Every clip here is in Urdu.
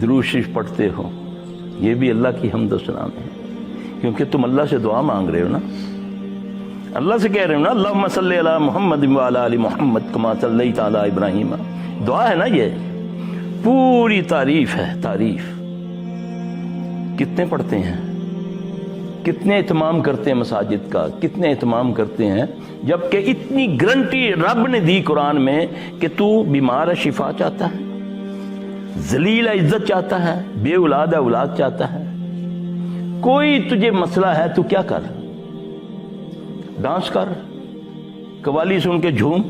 درود شریف پڑھتے ہو، یہ بھی اللہ کی حمد و ثنا ہے، کیونکہ تم اللہ سے دعا مانگ رہے ہو نا، اللہ سے کہہ رہے ہو نا اللہم صلی علی محمد وعلی آل محمد کما صلیت علی ابراہیم، دعا ہے نا، یہ پوری تعریف ہے، تعریف کتنے پڑھتے ہیں، کتنے اہتمام کرتے ہیں مساجد کا، کتنے اہتمام کرتے ہیں، جبکہ اتنی گارنٹی رب نے دی قرآن میں کہ تو بیمار ہے شفا چاہتا ہے، ذلیل ہے عزت چاہتا ہے، بے اولاد ہے اولاد چاہتا ہے، کوئی تجھے مسئلہ ہے تو کیا کر، ڈانس کر، قوالی سن کے جھوم،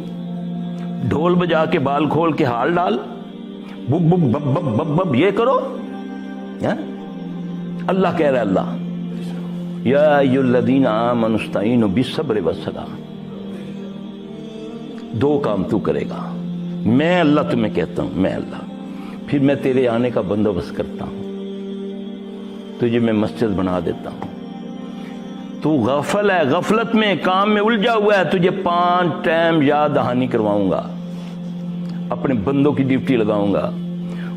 ڈھول بجا کے بال کھول کے ہال ڈال، بک بک بب بب بب بب یہ کرو، اللہ کہہ رہا ہے، اللہ یا ایھا الذین آمنوا استعینوا بالصبر والصلاۃ، دو کام تو کرے گا، میں اللہ تمہیں کہتا ہوں، میں اللہ، پھر میں تیرے آنے کا بندوبست کرتا ہوں، تجھے میں مسجد بنا دیتا ہوں، تو غافل ہے، غفلت میں کام میں الجھا ہوا ہے، تجھے 5 ٹائم یاد دہانی کرواؤں گا، اپنے بندوں کی ڈیوٹی لگاؤں گا،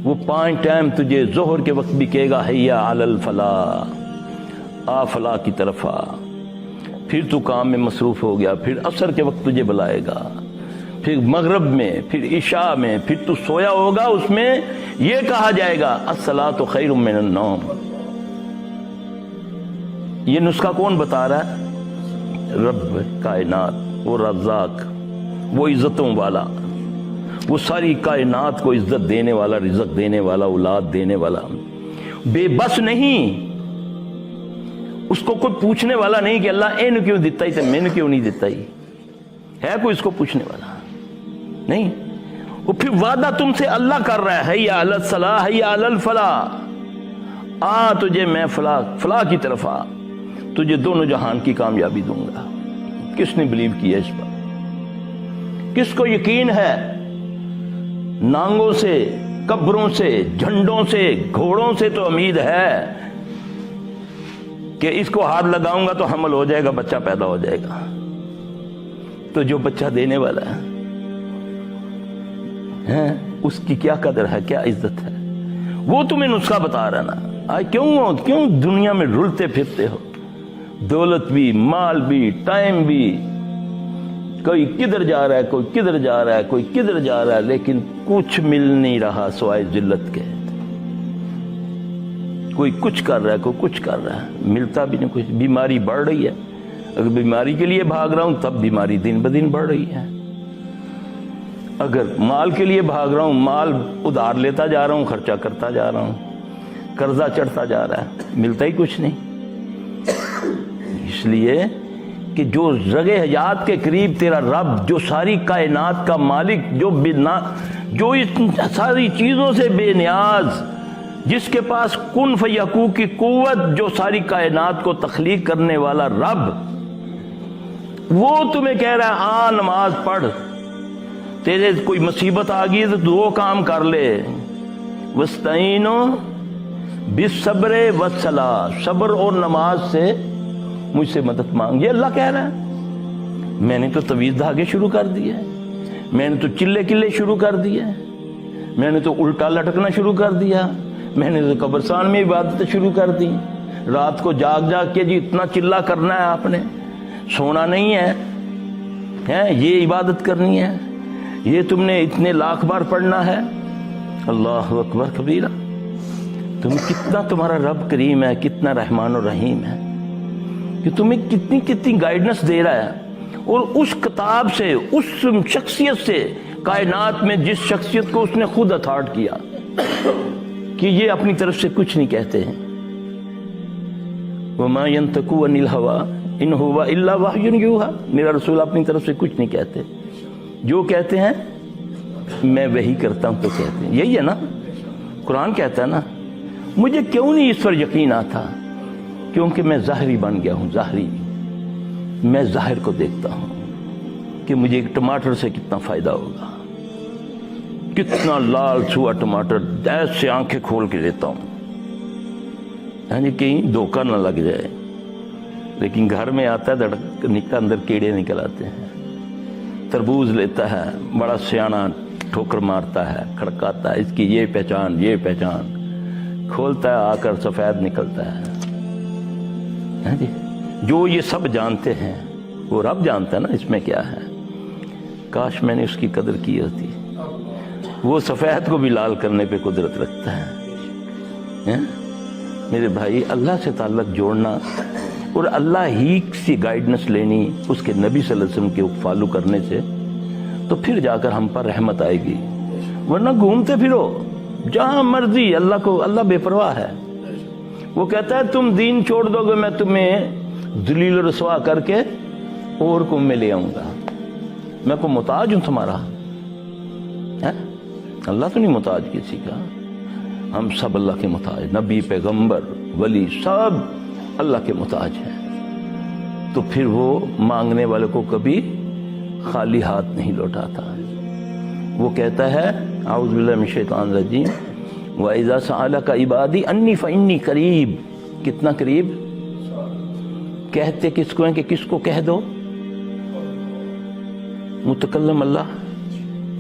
وہ 5 ٹائم تجھے ظہر کے وقت بھی کہے گا حیا علی الفلاح، آ فلاح کی طرف آ، پھر تو کام میں مصروف ہو گیا، پھر عصر کے وقت تجھے بلائے گا، پھر مغرب میں، پھر عشاء میں، پھر تو سویا ہوگا، اس میں یہ کہا جائے گا الصلاۃ خیر من النوم۔ یہ نسخہ کون بتا رہا ہے؟ رب کائنات، وہ رزاق، وہ عزتوں والا، وہ ساری کائنات کو عزت دینے والا، رزق دینے والا، اولاد دینے والا، بے بس نہیں، اس کو کوئی پوچھنے والا نہیں کہ اللہ اینو کیوں دیتا ہی تے میں نے کیوں نہیں دیتا ہی، ہے کوئی اس کو پوچھنے والا نہیں، وہ پھر وعدہ تم سے اللہ کر رہا ہے حیا علی الصلاح حیا علی الفلاح، آ تجھے میں فلاح کی طرف آ، تجھے دونوں جہان کی کامیابی دوں گا۔ کس نے بلیو کیا اس پر؟ کس کو یقین ہے؟ نانگوں سے، قبروں سے، جھنڈوں سے، گھوڑوں سے تو امید ہے کہ اس کو ہاتھ لگاؤں گا تو حمل ہو جائے گا، بچہ پیدا ہو جائے گا، تو جو بچہ دینے والا ہے اس کی کیا قدر ہے، کیا عزت ہے، وہ تمہیں نسخہ بتا رہا نا۔ آج کیوں دنیا میں رلتے پھرتے ہو، دولت بھی، مال بھی، ٹائم بھی، کوئی کدھر جا رہا ہے، کوئی کدھر جا رہا ہے، کوئی کدھر جا رہا ہے، لیکن کچھ مل نہیں رہا سوائے ذلت کے، کوئی کچھ کر رہا ہے، کوئی کچھ کر رہا ہے، ملتا بھی نہیں کچھ، بیماری بڑھ رہی ہے، اگر بیماری کے لیے بھاگ رہا ہوں تب بیماری دن بدن بڑھ رہی ہے، اگر مال کے لیے بھاگ رہا ہوں، مال ادھار لیتا جا رہا ہوں، خرچہ کرتا جا رہا ہوں، قرضہ چڑھتا جا رہا ہے، ملتا ہی کچھ نہیں، اس لیے کہ جو رگ حیات کے قریب تیرا رب، جو ساری کائنات کا مالک، جو اس ساری چیزوں سے بے نیاز، جس کے پاس کن فیکون کی قوت، جو ساری کائنات کو تخلیق کرنے والا رب، وہ تمہیں کہہ رہا ہے آ نماز پڑھ، تیرے کوئی مصیبت آ گئی تو 2 کام کر لے، وستعینوا بالصبر والصلاۃ، صبر اور نماز سے مجھ سے مدد مانگ، یہ اللہ کہہ رہا ہے۔ میں نے تو طویل دھاگے شروع کر دیے، میں نے تو چلے کلے شروع کر دیے، میں نے تو الٹا لٹکنا شروع کر دیا، میں نے تو قبرستان میں عبادتیں شروع کر دی، رات کو جاگ جاگ کے جی اتنا چلا کرنا ہے آپ نے، سونا نہیں ہے، یہ عبادت کرنی ہے، یہ تم نے اتنے لاکھ بار پڑھنا ہے، اللہ اکبر کبیرہ۔ کتنا تمہارا رب کریم ہے، کتنا رحمان و رحیم ہے کہ تمہیں کتنی گائیڈنس دے رہا ہے، اور اس کتاب سے، اس شخصیت سے، کائنات میں جس شخصیت کو اس نے خود اتھارٹ کیا کہ یہ اپنی طرف سے کچھ نہیں کہتے ہیں، وَمَا يَنْطِقُ عَنِ الْهَوَىٰ إِنْ هُوَ إِلَّا وَحْيٌ يُوحَىٰ، میرا رسول اپنی طرف سے کچھ نہیں کہتے، جو کہتے ہیں میں وہی کرتا ہوں تو کہتے ہیں، یہی ہے نا، قرآن کہتا ہے نا۔ مجھے کیوں نہیں اس پر یقین آتا؟ کیونکہ میں ظاہری بن گیا ہوں، ظاہری، میں ظاہر کو دیکھتا ہوں کہ مجھے ایک ٹماٹر سے کتنا فائدہ ہوگا، کتنا لال چھوا ٹماٹر ایسے آنکھیں کھول کے دیتا ہوں، یعنی کہیں دھوکہ نہ لگ جائے، لیکن گھر میں آتا ہے دھڑک اندر کیڑے نکل آتے ہیں۔ تربوز لیتا ہے، بڑا سیانا ٹھوکر مارتا ہے، کھڑکاتا ہے، اس کی یہ پہچان، یہ پہچان، کھولتا ہے آ کر سفید نکلتا ہے جی. جو یہ سب جانتے ہیں وہ رب جانتا ہے نا اس میں کیا ہے. کاش میں نے اس کی قدر کی ہوتی. وہ سفید کو بھی لال کرنے پہ قدرت رکھتا ہے. میرے بھائی اللہ سے تعلق جوڑنا اور اللہ ہی کی گائیڈنس لینی اس کے نبی صلی اللہ علیہ وسلم کے فالو کرنے سے, تو پھر جا کر ہم پر رحمت آئے گی. ورنہ گھومتے پھرو جہاں مرضی, اللہ کو, اللہ بے پرواہ ہے. وہ کہتا ہے تم دین چھوڑ دو گے میں تمہیں ذلیل و رسوا کر کے اور کو میں لے آؤں گا. میں کو محتاج ہوں تمہارا. اللہ تو نہیں محتاج کسی کا, ہم سب اللہ کے محتاج. نبی, پیغمبر, ولی سب اللہ کے محتاج ہیں. تو پھر وہ مانگنے والے کو کبھی خالی ہاتھ نہیں لوٹاتا. وہ کہتا ہے اعوذ باللہ من الشیطان الرجیم وَإِذَا سَأَلَكَ عِبَادِي أَنِّي فَإِنِّي قریب. کتنا قریب کہتے کس کو ہیں کہ کس کو کہہ دو؟ متکلم اللہ,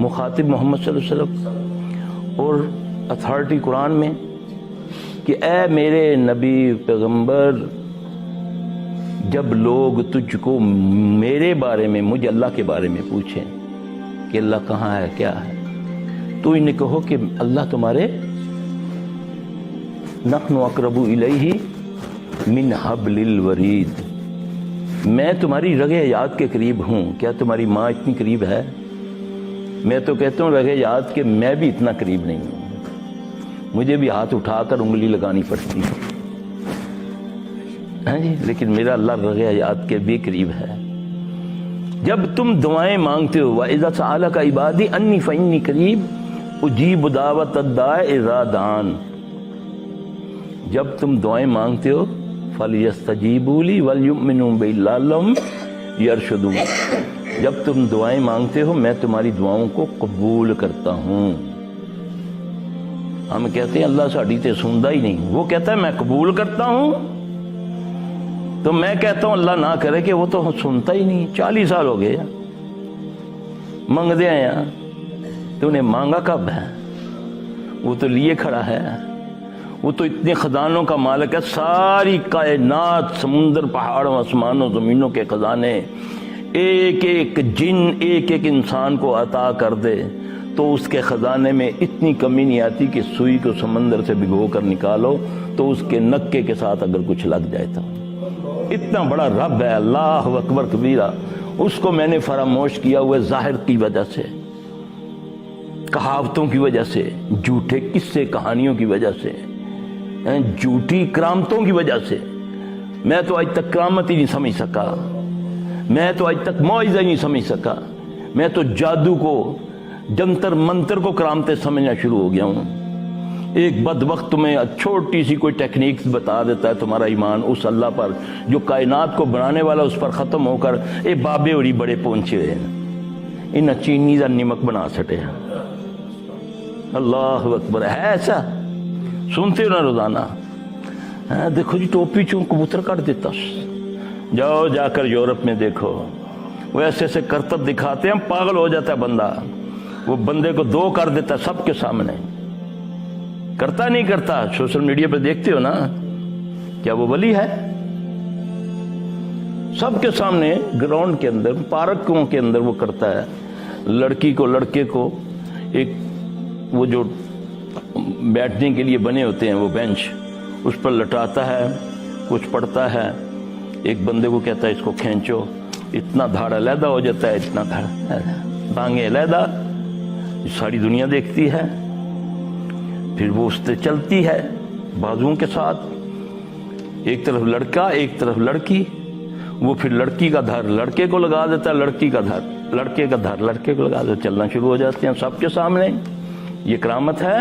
مخاطب محمد صلی اللہ علیہ وسلم, اور اتھارٹی قرآن میں کہ اے میرے نبی پیغمبر, جب لوگ تجھ کو میرے بارے میں, مجھے اللہ کے بارے میں پوچھیں کہ اللہ کہاں ہے کیا ہے, تو انہیں کہو کہ اللہ تمہارے نحن اقرب الیہ من حبل الورید, میں تمہاری رگ حیات کے قریب ہوں. کیا تمہاری ماں اتنی قریب ہے؟ میں تو کہتا ہوں رگ حیات کہ میں بھی اتنا قریب نہیں ہوں. مجھے بھی ہاتھ اٹھا کر انگلی لگانی پڑتی ہے جی, لیکن میرا اللہ رگ حیات کے بھی قریب ہے. جب تم دعائیں مانگتے ہو وَإِذَا سَأَلَكَ عِبَادِي أَنِّي فَإِنِّي قَرِيبٌ أُجِيبُ دَعْوَةَ الدَّاعِ إِذَا دَعَانِ. جب تم دعائیں مانگتے ہو فَلْيَسْتَجِيبُوا لِي وَلْيُؤْمِنُوا بِي لَعَلَّهُمْ يَرْشُدُونَ. جب تم دعائیں مانگتے ہو میں تمہاری دعاؤں کو قبول کرتا ہوں. ہم کہتے ہیں اللہ ساڑی تے سندا ہی نہیں, وہ کہتا ہے میں قبول کرتا ہوں. تو میں کہتا ہوں اللہ نہ کرے کہ وہ تو سنتا ہی نہیں. 40 سال ہو گئے منگ دے آیا, تو انہیں مانگا کب ہے؟ وہ تو لیے کھڑا ہے. وہ تو اتنے خزانوں کا مالک ہے, ساری کائنات, سمندر, پہاڑوں, آسمانوں, زمینوں کے خزانے ایک ایک جن ایک ایک انسان کو عطا کر دے تو اس کے خزانے میں اتنی کمی نہیں آتی کہ سوئی کو سمندر سے بھگو کر نکالو تو اس کے نکے کے ساتھ اگر کچھ لگ جائے تو. اتنا بڑا رب ہے, اللہ اکبر کبیرہ. اس کو میں نے فراموش کیا ہوا ظاہر کی وجہ سے, کہاوتوں کی وجہ سے, جھوٹے قصے کہانیوں کی وجہ سے, جھوٹی کرامتوں کی وجہ سے. میں تو آج تک کرامت ہی نہیں سمجھ سکا, میں تو آج تک معجزہ ہی نہیں سمجھ سکا. میں تو جادو کو, جنتر منتر کو کرامتیں سمجھنا شروع ہو گیا ہوں. ایک بدبخت تمہیں چھوٹی سی کوئی ٹیکنیکس بتا دیتا ہے, تمہارا ایمان اس اللہ پر جو کائنات کو بنانے والا اس پر ختم ہو کر اے بابے اور بڑے پہنچے ہوئے ہیں, ان چینی کا نمک بنا سٹے ہیں. اللہ اکبر. ہے ایسا سنتے ہو نا روزانہ. دیکھو جی ٹوپی چون کبوتر کاٹ دیتا, جاؤ جا کر یورپ میں دیکھو, وہ ایسے ایسے کرتب دکھاتے ہیں, پاگل ہو جاتا ہے بندہ. وہ بندے کو 2 کر دیتا ہے سب کے سامنے. کرتا نہیں کرتا, سوشل میڈیا پہ دیکھتے ہو نا, کیا وہ ولی ہے؟ سب کے سامنے گراؤنڈ کے اندر, پارکوں کے اندر وہ کرتا ہے. لڑکی کو, لڑکے کو ایک وہ جو بیٹھنے کے لیے بنے ہوتے ہیں وہ بینچ, اس پر لٹاتا ہے, کچھ پڑھتا ہے. ایک بندے کو کہتا ہے اس کو کھینچو, اتنا دھاڑ علیحدہ ہو جاتا ہے, اتنا دھاڑ, ٹانگیں علیحدہ, ساری دنیا دیکھتی ہے. پھر وہ اس سے چلتی ہے بازوؤں کے ساتھ, ایک طرف لڑکا ایک طرف لڑکی. وہ پھر لڑکی کا دھر لڑکے کو لگا دیتا ہے, لڑکی کا دھر لڑکے کا دھر لڑکے کو لگا دیتا, چلنا شروع ہو جاتے ہیں سب کے سامنے. یہ کرامت ہے.